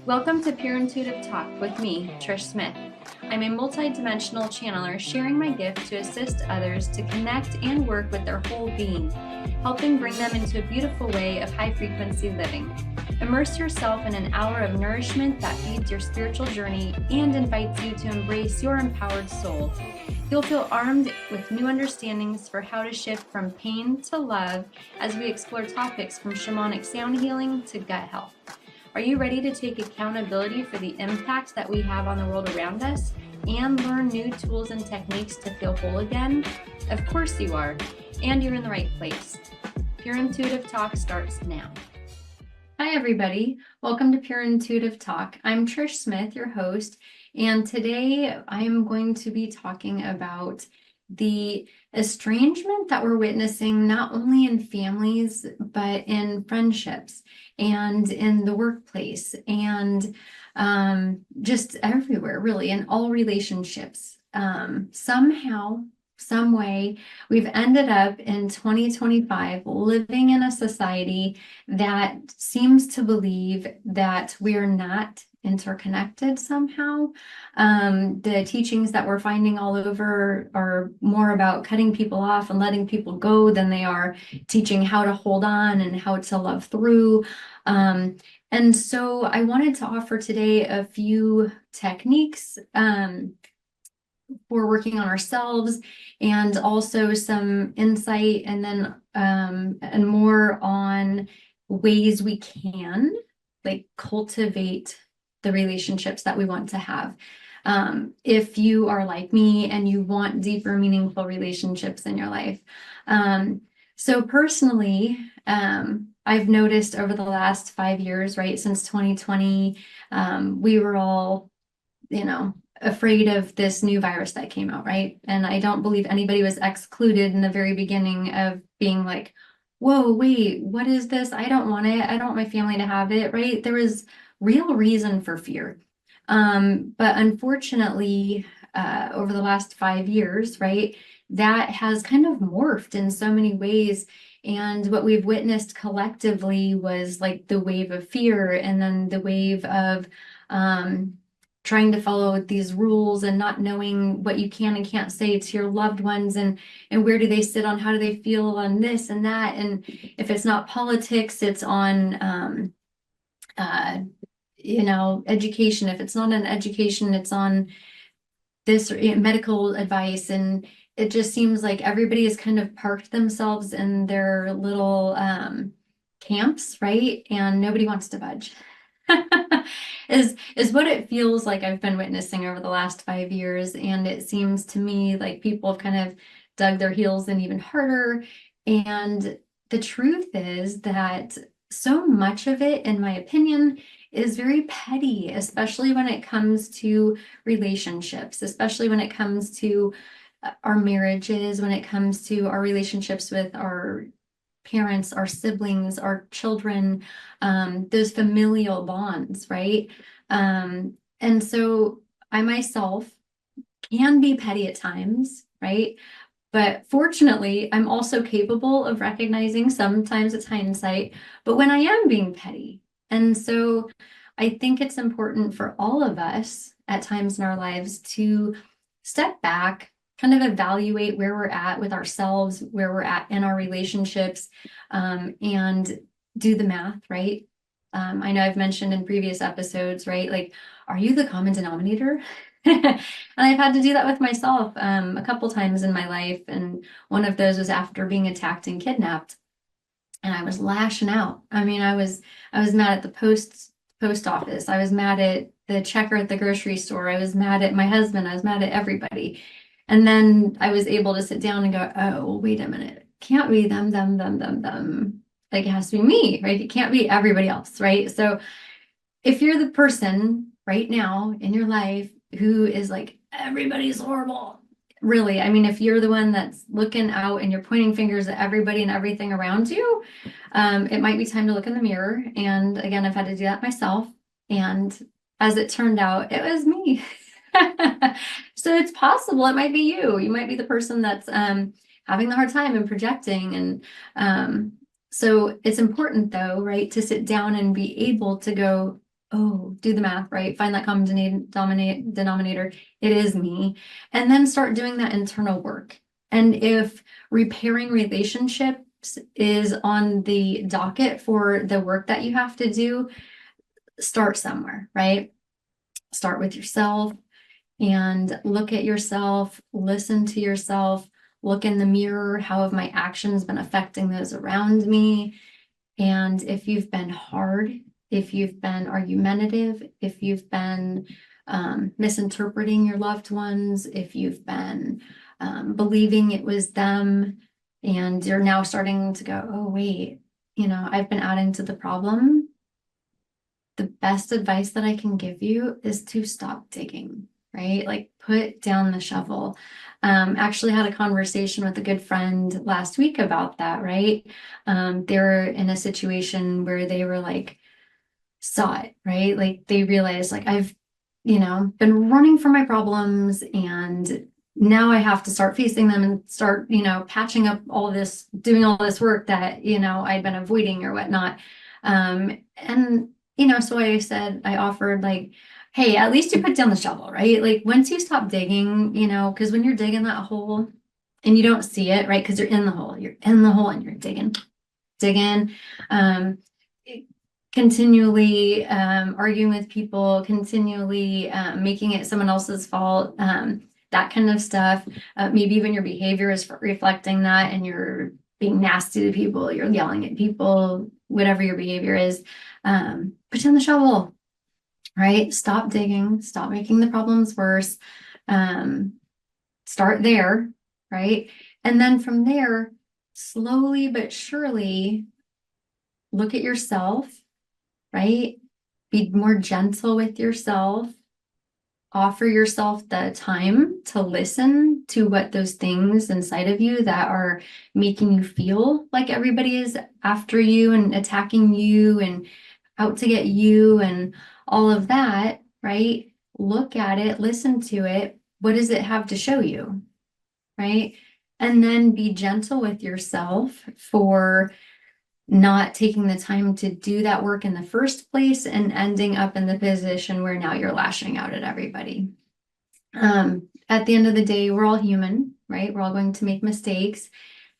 Welcome to Pure Intuitive Talk with me, Trish Smith. I'm a multi-dimensional channeler sharing my gift to assist others to connect and work with their whole being, helping bring them into a beautiful way of high-frequency living. Immerse yourself in an hour of nourishment that feeds your spiritual journey and invites you to embrace your empowered soul. You'll feel armed with new understandings for how to shift from pain to love as we explore topics from shamanic sound healing to gut health. Are you ready to take accountability for the impact that we have on the world around us and learn new tools and techniques to feel whole again? Of course you are, and you're in the right place. Pure Intuitive Talk starts now. Hi, everybody. Welcome to Pure Intuitive Talk. I'm Trish Smith, your host, and today I'm going to be talking about the estrangement that we're witnessing not only in families, but in friendships and in the workplace and just everywhere, really, in all relationships. Somehow, some way, we've ended up in 2025 living in a society that seems to believe that we are not interconnected somehow. The teachings that we're finding all over are more about cutting people off and letting people go than they are teaching how to hold on and how to love through. And so I wanted to offer today a few techniques for working on ourselves, and also some insight and then and more on ways we can cultivate the relationships that we want to have. If you are like me and you want deeper, meaningful relationships in your life. So personally, I've noticed over the last 5 years, right, since 2020, we were all, afraid of this new virus that came out, right? And I don't believe anybody was excluded in the very beginning of being like, whoa, wait, what is this? I don't want it. I don't want my family to have it, right? There was real reason for fear. But unfortunately, over the last 5 years, right, that has kind of morphed in so many ways. And what we've witnessed collectively was like the wave of fear, and then the wave of trying to follow these rules and not knowing what you can and can't say to your loved ones, and where do they sit on how do they feel on this and that. And if it's not politics, it's on education. If it's not an education, it's on this medical advice. And it just seems like everybody has kind of parked themselves in their little camps, right? And nobody wants to budge. is what it feels like I've been witnessing over the last 5 years. And it seems to me like people have kind of dug their heels in even harder. And the truth is that so much of it, in my opinion, is very petty, especially when it comes to relationships, especially when it comes to our marriages, when it comes to our relationships with our parents, our siblings, our children, those familial bonds, right? And so I myself can be petty at times, right? But fortunately, I'm also capable of recognizing, sometimes it's hindsight, but when I am being petty. And so I think it's important for all of us at times in our lives to step back, kind of evaluate where we're at with ourselves, where we're at in our relationships, and do the math, right? I know I've mentioned in previous episodes, right? Like, are you the common denominator? And I've had to do that with myself a couple times in my life. And one of those was after being attacked and kidnapped. And I was lashing out. I mean, I was mad at the post office. I was mad at the checker at the grocery store. I was mad at my husband. I was mad at everybody. And then I was able to sit down and go, oh, well, wait a minute. It can't be them. Like, it has to be me, right? It can't be everybody else, right? So if you're the person right now in your life who is like, everybody's horrible, really, I mean, if you're the one that's looking out and you're pointing fingers at everybody and everything around you, it might be time to look in the mirror. And again, I've had to do that myself. And as it turned out, it was me. So it's possible it might be you. You might be the person that's having the hard time and projecting. And so it's important, though, right, to sit down and be able to go, oh, do the math, right? Find that common denominator. It is me. And then start doing that internal work. And if repairing relationships is on the docket for the work that you have to do, start somewhere, right? Start with yourself and look at yourself, listen to yourself, look in the mirror. How have my actions been affecting those around me? And if you've been hard, if you've been argumentative, if you've been misinterpreting your loved ones, if you've been believing it was them, and you're now starting to go, oh, wait, I've been adding to the problem. The best advice that I can give you is to stop digging, right? Like put down the shovel. Actually had a conversation with a good friend last week about that, right? They were in a situation where they were like, saw it, right? Like they realized like I've, been running from my problems and now I have to start facing them and start, patching up all this, doing all this work that, I'd been avoiding or whatnot. And so I offered like, hey, at least you put down the shovel, right? Like once you stop digging, because when you're digging that hole and you don't see it, right? Because you're in the hole and you're digging, um, continually arguing with people, continually making it someone else's fault, that kind of stuff. Maybe even your behavior is reflecting that and you're being nasty to people, you're yelling at people, whatever your behavior is. Put down the shovel, right? Stop digging, stop making the problems worse. Start there, right? And then from there, slowly but surely look at yourself, right? Be more gentle with yourself. Offer yourself the time to listen to what those things inside of you that are making you feel like everybody is after you and attacking you and out to get you and all of that, right? Look at it, listen to it. What does it have to show you, right? And then be gentle with yourself for not taking the time to do that work in the first place and ending up in the position where now you're lashing out at everybody. At the end of the day, we're all human, right? We're all going to make mistakes.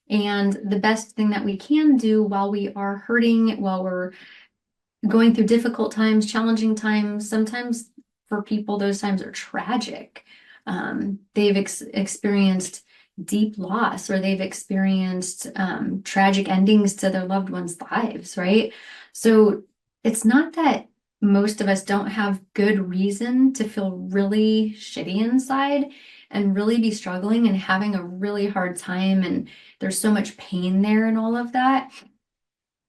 And the best thing that we can do while we are hurting, while we're going through difficult times, challenging times, sometimes for people, those times are tragic. They've experienced deep loss or they've experienced tragic endings to their loved ones' lives, right? So it's not that most of us don't have good reason to feel really shitty inside and really be struggling and having a really hard time, and there's so much pain there and all of that.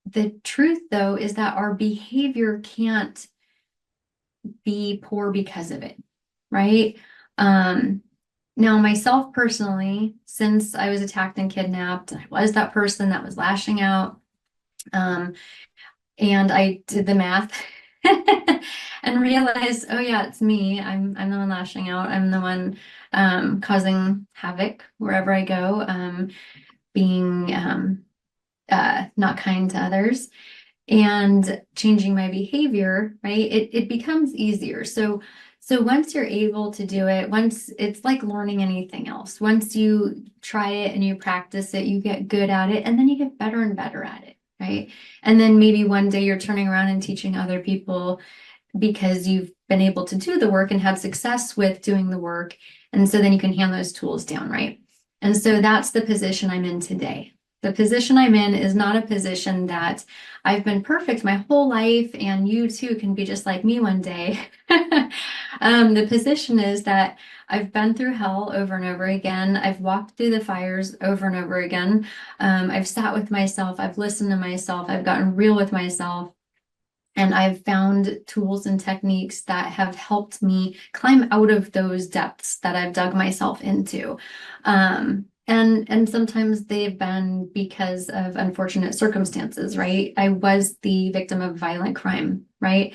The truth, though, is that our behavior can't be poor because of it, right? Now, myself personally, since I was attacked and kidnapped, I was that person that was lashing out. And I did the math and realized, oh yeah, it's me. I'm the one lashing out. I'm the one causing havoc wherever I go, being not kind to others and changing my behavior, right? It becomes easier. So once you're able to do it, once it's like learning anything else, once you try it and you practice it, you get good at it, and then you get better and better at it, right? And then maybe one day you're turning around and teaching other people because you've been able to do the work and had success with doing the work. And so then you can hand those tools down, right? And so that's the position I'm in today. The position I'm in is not a position that I've been perfect my whole life, and you too can be just like me one day. The position is that I've been through hell over and over again. I've walked through the fires over and over again. I've sat with myself. I've listened to myself. I've gotten real with myself. And I've found tools and techniques that have helped me climb out of those depths that I've dug myself into. And sometimes they've been because of unfortunate circumstances, right? I was the victim of violent crime, right?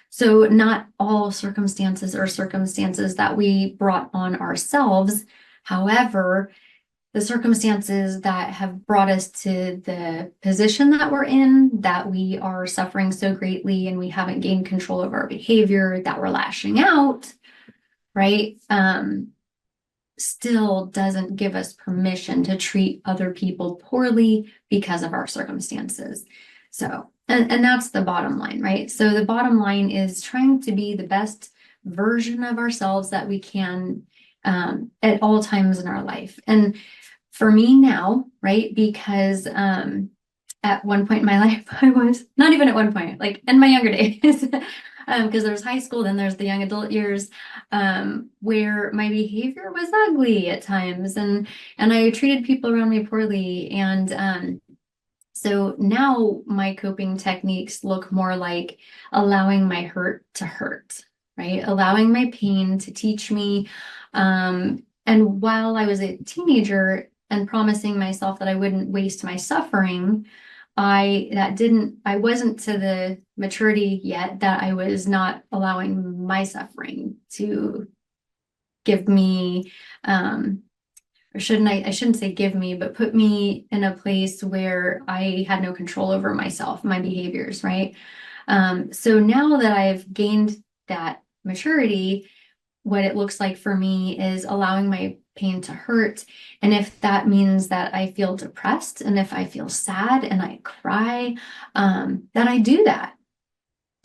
So not all circumstances are circumstances that we brought on ourselves. However, the circumstances that have brought us to the position that we're in, that we are suffering so greatly and we haven't gained control of our behavior, that we're lashing out, right? Still doesn't give us permission to treat other people poorly because of our circumstances. So, and that's the bottom line, right? So the bottom line is trying to be the best version of ourselves that we can at all times in our life. And for me now, right, because at one point in my life, I was not even at one point, like in my younger days, because there's high school, then there's the young adult years, where my behavior was ugly at times, and I treated people around me poorly. And so now my coping techniques look more like allowing my hurt to hurt, right? Allowing my pain to teach me. And while I was a teenager and promising myself that I wouldn't waste my suffering, I wasn't to the maturity yet that I was not allowing my suffering to give me, or I shouldn't say give me, but put me in a place where I had no control over myself, my behaviors, right? So now that I've gained that maturity, what it looks like for me is allowing my pain to hurt. And if that means that I feel depressed and if I feel sad and I cry, that I do that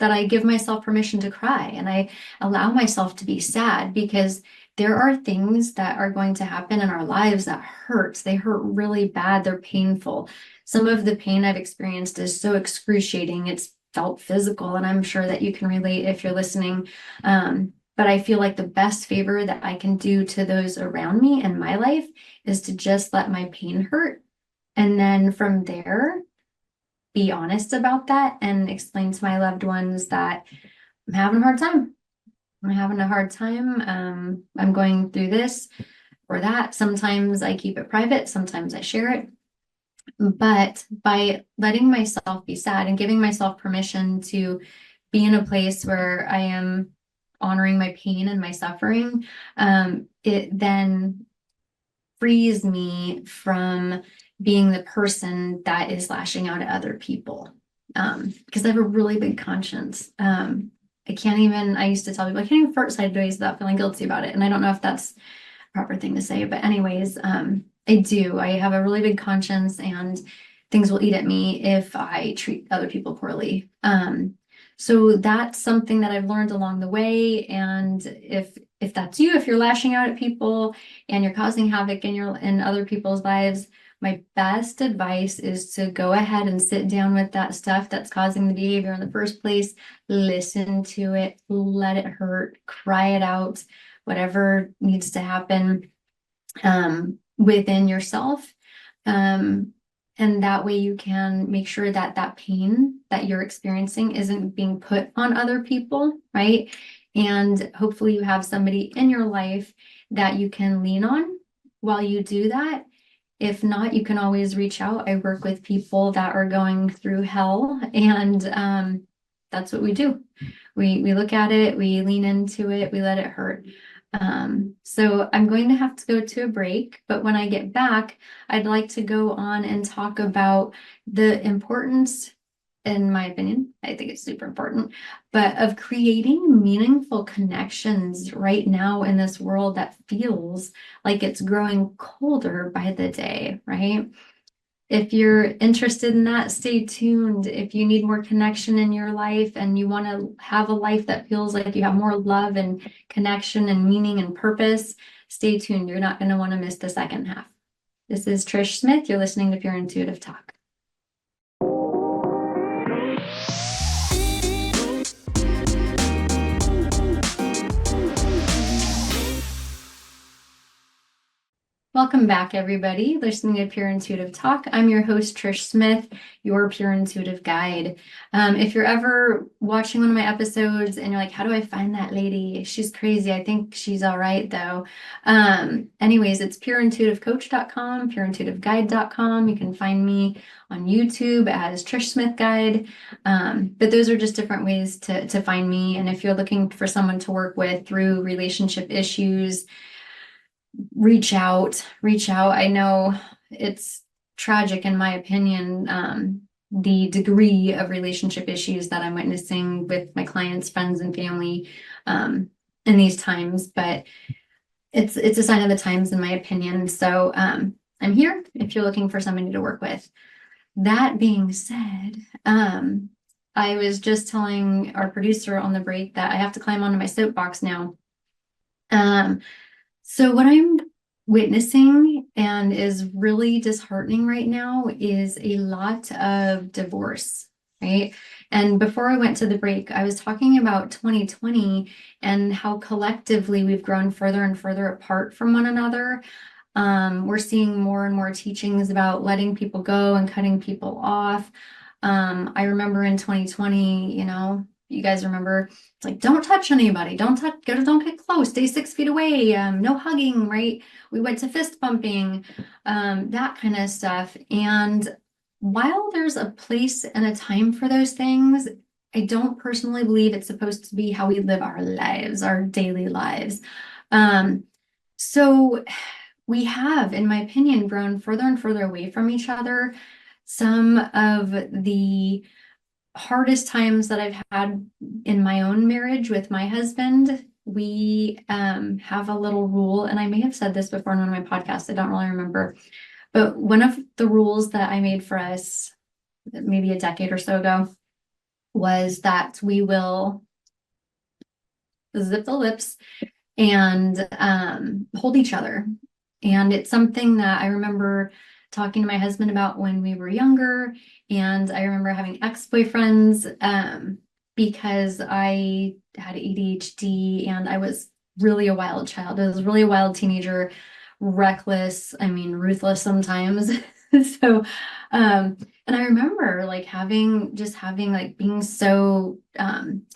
I give myself permission to cry and I allow myself to be sad, because there are things that are going to happen in our lives that hurts. They hurt really bad. They're painful. Some of the pain I've experienced is so excruciating. It's felt physical, and I'm sure that you can relate if you're listening. But I feel like the best favor that I can do to those around me in my life is to just let my pain hurt. And then from there, be honest about that and explain to my loved ones that I'm having a hard time. I'm having a hard time. I'm going through this or that. Sometimes I keep it private, sometimes I share it. But by letting myself be sad and giving myself permission to be in a place where I am honoring my pain and my suffering, it then frees me from being the person that is lashing out at other people. Because I have a really big conscience. I used to tell people I can't even fart sideways without feeling guilty about it. And I don't know if that's a proper thing to say, but anyways, I do. I have a really big conscience, and things will eat at me if I treat other people poorly. So that's something that I've learned along the way. And if that's you, if you're lashing out at people and you're causing havoc in other people's lives, my best advice is to go ahead and sit down with that stuff that's causing the behavior in the first place, listen to it, let it hurt, cry it out, whatever needs to happen within yourself. And that way you can make sure that that pain that you're experiencing isn't being put on other people, right? And hopefully you have somebody in your life that you can lean on while you do that. If not, you can always reach out. I work with people that are going through hell, and that's what we do. We look at it, we lean into it, we let it hurt. So I'm going to have to go to a break, but when I get back, I'd like to go on and talk about the importance, in my opinion, I think it's super important, but of creating meaningful connections right now in this world that feels like it's growing colder by the day, right? If you're interested in that, stay tuned. If you need more connection in your life and you want to have a life that feels like you have more love and connection and meaning and purpose, stay tuned. You're not going to want to miss the second half. This is Trish Smith. You're listening to Pure Intuitive Talk. Welcome back, everybody, listening to Pure Intuitive Talk. I'm your host, Trish Smith, your Pure Intuitive Guide. If you're ever watching one of my episodes and you're like, how do I find that lady? She's crazy. I think she's all right, though. Anyways, it's pureintuitivecoach.com, pureintuitiveguide.com. You can find me on YouTube as Trish Smith Guide. But those are just different ways to find me. And if you're looking for someone to work with through relationship issues, reach out. I know it's tragic in my opinion, the degree of relationship issues that I'm witnessing with my clients, friends, and family, um, in these times, but it's a sign of the times in my opinion. So I'm here if you're looking for somebody to work with. That being said, I was just telling our producer on the break that I have to climb onto my soapbox now. Um, so what I'm witnessing and is really disheartening right now is a lot of divorce, right? And before I went to the break, I was talking about 2020 and how collectively we've grown further and further apart from one another. We're seeing more and more teachings about letting people go and cutting people off. I remember in 2020, you guys remember, it's like, don't touch anybody, don't get close, stay 6 feet away, no hugging, right? We went to fist bumping, that kind of stuff. And while there's a place and a time for those things, I don't personally believe it's supposed to be how we live our lives, our daily lives. So we have, in my opinion, grown further and further away from each other. Some of the hardest times that I've had in my own marriage with my husband, we have a little rule, and I may have said this before in one of my podcasts, I don't really remember, but one of the rules that I made for us maybe a decade or so ago was that we will zip the lips and hold each other. And it's something that I remember talking to my husband about when we were younger. And I remember having ex-boyfriends because I had ADHD and I was really a wild child. I was really a wild teenager, reckless, I mean, ruthless sometimes. So, and I remember like having like being so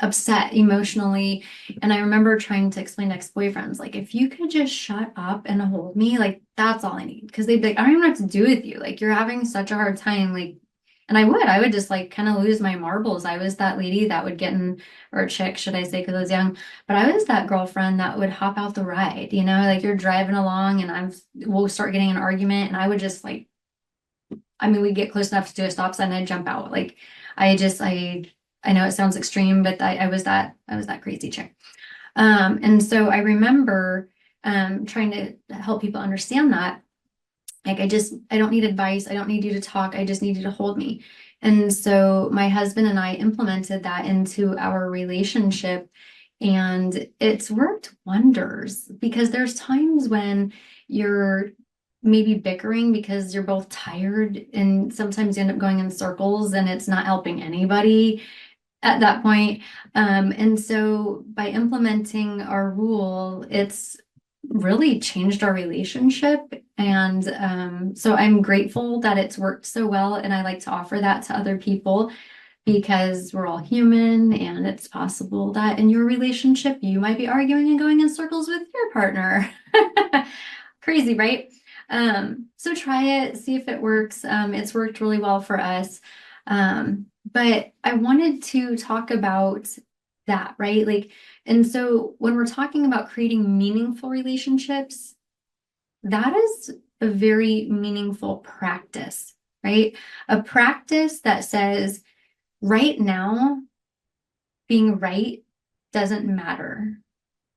upset emotionally. And I remember trying to explain to ex-boyfriends, like, if you could just shut up and hold me, like, that's all I need. Because they'd be like, I don't even know what to do with you. Like, you're having such a hard time. Like, and I would just like kind of lose my marbles. I was that lady that would get in, or chick, should I say, because I was young, but I was that girlfriend that would hop out the ride, like you're driving along and we'll start getting an argument and I would just like, I mean, we get close enough to do a stop sign and I'd jump out. Like, I know it sounds extreme, but I was that crazy chick. And so I remember trying to help people understand that. Like, I don't need advice. I don't need you to talk. I just need you to hold me. And so my husband and I implemented that into our relationship, and it's worked wonders because there's times when you're maybe bickering because you're both tired, and sometimes you end up going in circles and it's not helping anybody at that point. And so by implementing our rule, it's really changed our relationship. And so I'm grateful that it's worked so well. And I like to offer that to other people because we're all human and it's possible that in your relationship, you might be arguing and going in circles with your partner. Crazy, right? So try it, see if it works. It's worked really well for us. But I wanted to talk about that, right? Like, and so when we're talking about creating meaningful relationships, that is a very meaningful practice, right? A practice that says, right now, being right doesn't matter,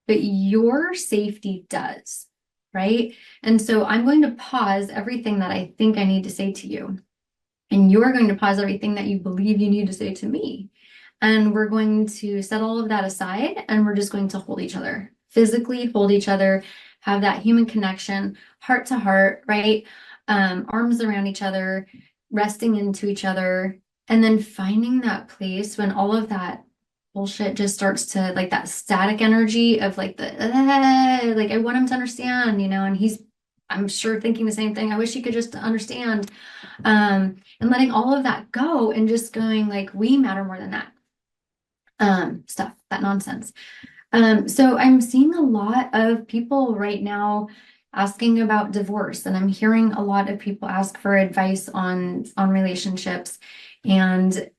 but your safety does, right? And so I'm going to pause everything that I think I need to say to you. And you're going to pause everything that you believe you need to say to me. And we're going to set all of that aside and we're just going to hold each other, physically hold each other, have that human connection, heart to heart, right? Arms around each other, resting into each other, and then finding that place when all of that bullshit just starts to, like, that static energy of like like, I want him to understand, and I'm sure thinking the same thing. I wish he could just understand. And letting all of that go and just going like, we matter more than that stuff, that nonsense. So I'm seeing a lot of people right now asking about divorce, and I'm hearing a lot of people ask for advice on relationships. And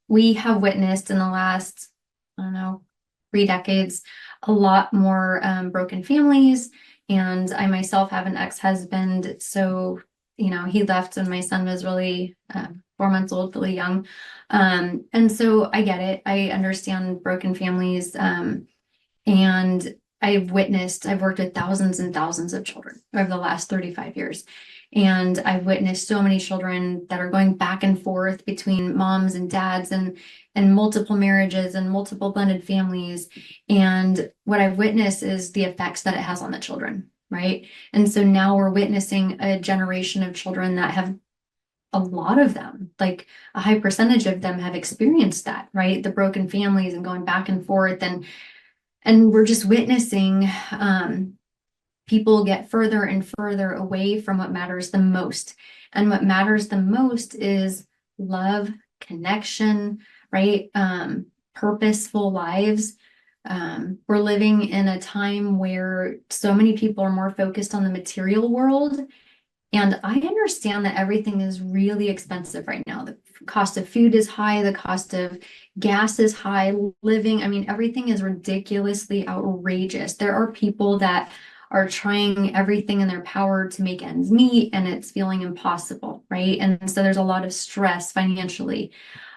we have witnessed in the last, I don't know, 3 decades, a lot more broken families And I myself have an ex-husband, so he left when my son was really 4 months old, really young. And so I get it. I understand broken families. And I've worked with thousands and thousands of children over the last 35 years. And I've witnessed so many children that are going back and forth between moms and dads and multiple marriages and multiple blended families. And what I've witnessed is the effects that it has on the children, right? And so now we're witnessing a generation of children that have a lot of them, like a high percentage of them have experienced that, right? The broken families and going back and forth and we're just witnessing people get further and further away from what matters the most. And what matters the most is love, connection, right? Purposeful lives. We're living in a time where so many people are more focused on the material world. And I understand that everything is really expensive right now. The cost of food is high, the cost of gas is high, living, I mean, everything is ridiculously outrageous. There are people that are trying everything in their power to make ends meet, and it's feeling impossible, right? And so there's a lot of stress financially.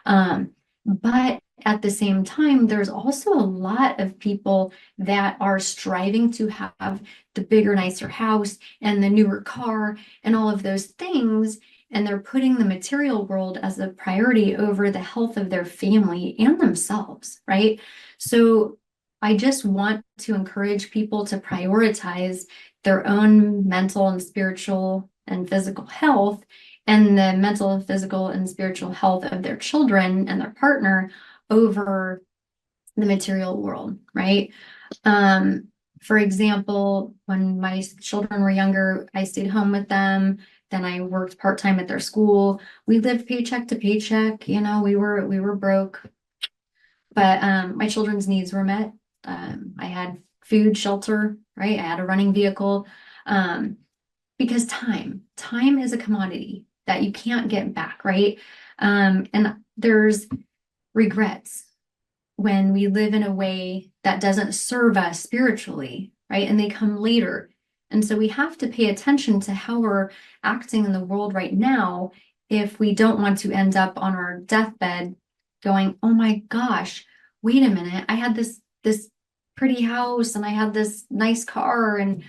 But at the same time, there's also a lot of people that are striving to have the bigger, nicer house and the newer car and all of those things. And they're putting the material world as a priority over the health of their family and themselves, right? So I just want to encourage people to prioritize their own mental and spiritual and physical health and the mental, physical, and spiritual health of their children and their partner over the material world, right? For example, when my children were younger, I stayed home with them. Then I worked part-time at their school. We lived paycheck to paycheck. We were broke, but my children's needs were met. I had food, shelter, right? I had a running vehicle. Because time is a commodity that you can't get back, right? And there's regrets when we live in a way that doesn't serve us spiritually, right? And they come later. And so we have to pay attention to how we're acting in the world right now if we don't want to end up on our deathbed going, oh my gosh, wait a minute, I had this pretty house and I had this nice car and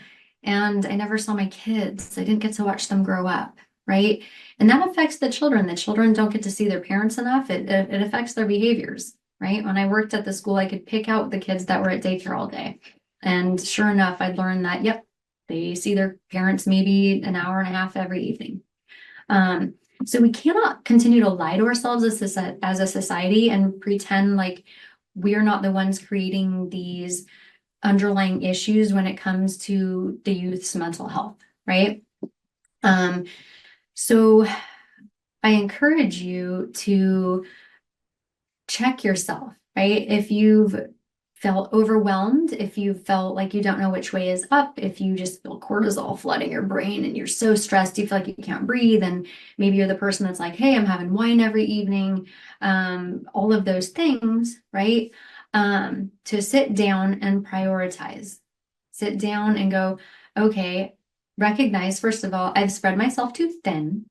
I never saw my kids. I didn't get to watch them grow up, right? And that affects the children. The children don't get to see their parents enough. It affects their behaviors, right? When I worked at the school, I could pick out the kids that were at daycare all day. And sure enough, I'd learned that, yep, they see their parents maybe an hour and a half every evening. So we cannot continue to lie to ourselves as a society and pretend like we're not the ones creating these underlying issues when it comes to the youth's mental health, right? So I encourage you to check yourself, right? If you've felt overwhelmed, if you felt like you don't know which way is up, if you just feel cortisol flooding your brain and you're so stressed, you feel like you can't breathe, and maybe you're the person that's like, hey, I'm having wine every evening, all of those things, right? To sit down and prioritize. Sit down and go, okay, recognize, first of all, I've spread myself too thin.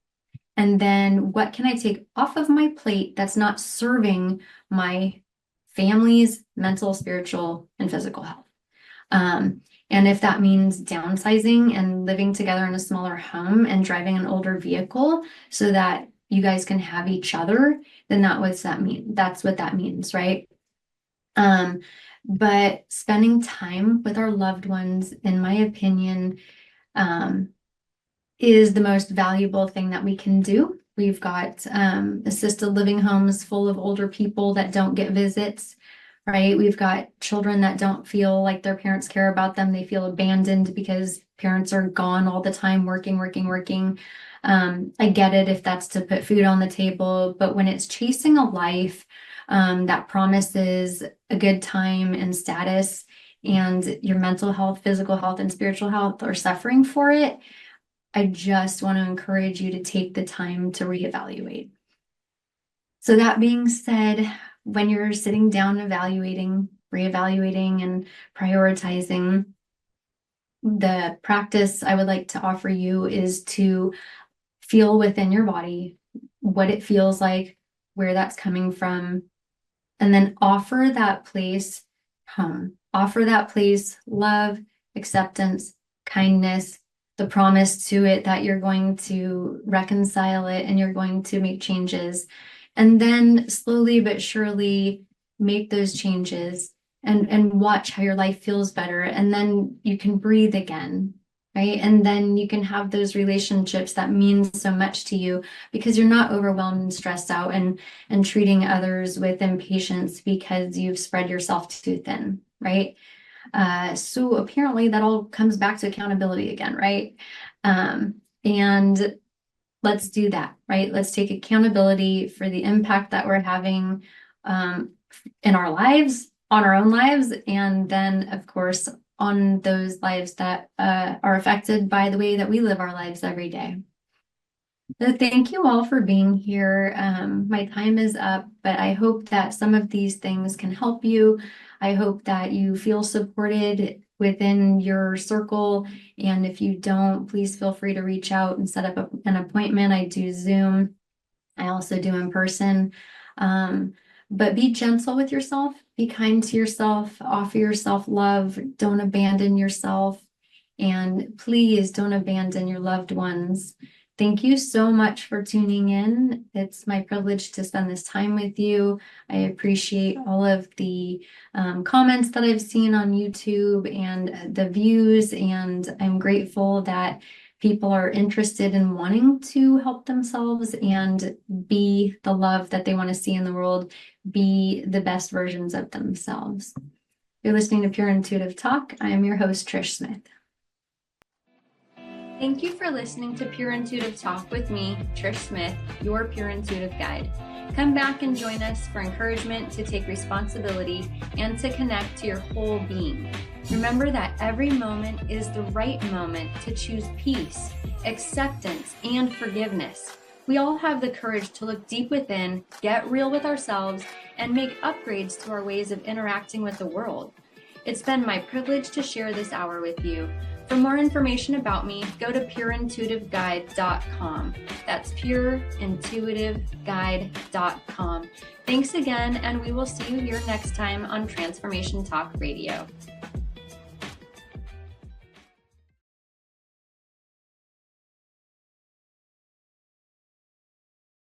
And then what can I take off of my plate that's not serving my family's mental, spiritual, and physical health? And if that means downsizing and living together in a smaller home and driving an older vehicle so that you guys can have each other, then that's what that means, right? But spending time with our loved ones, in my opinion, is the most valuable thing that we can do. We've got assisted living homes full of older people that don't get visits, right? We've got children that don't feel like their parents care about them. They feel abandoned because parents are gone all the time, working, working, working. I get it if that's to put food on the table, but when it's chasing a life that promises a good time and status, and your mental health, physical health, and spiritual health are suffering for it, I just want to encourage you to take the time to reevaluate. So that being said, when you're sitting down evaluating, reevaluating, and prioritizing, the practice I would like to offer you is to feel within your body what it feels like, where that's coming from, and then offer that place home. Offer that place love, acceptance, kindness, the promise to it that you're going to reconcile it and you're going to make changes. And then slowly but surely make those changes and watch how your life feels better. And then you can breathe again, right? And then you can have those relationships that mean so much to you because you're not overwhelmed and stressed out and treating others with impatience because you've spread yourself too thin, right? So apparently that all comes back to accountability again, right? And let's do that, right? Let's take accountability for the impact that we're having in our lives, on our own lives, and then, of course, on those lives that are affected by the way that we live our lives every day. So thank you all for being here. My time is up, but I hope that some of these things can help you. I hope that you feel supported within your circle. And if you don't, please feel free to reach out and set up an appointment. I do Zoom. I also do in person. But be gentle with yourself, be kind to yourself, offer yourself love, don't abandon yourself, and please don't abandon your loved ones. Thank you so much for tuning in. It's my privilege to spend this time with you. I appreciate all of the comments that I've seen on YouTube and the views, and I'm grateful that people are interested in wanting to help themselves and be the love that they want to see in the world, be the best versions of themselves. You're listening to Pure Intuitive Talk. I am your host, Trish Smith. Thank you for listening to Pure Intuitive Talk with me, Trish Smith, your Pure Intuitive Guide. Come back and join us for encouragement to take responsibility and to connect to your whole being. Remember that every moment is the right moment to choose peace, acceptance, and forgiveness. We all have the courage to look deep within, get real with ourselves, and make upgrades to our ways of interacting with the world. It's been my privilege to share this hour with you. For more information about me, go to pureintuitiveguide.com. That's pureintuitiveguide.com. Thanks again, and we will see you here next time on Transformation Talk Radio.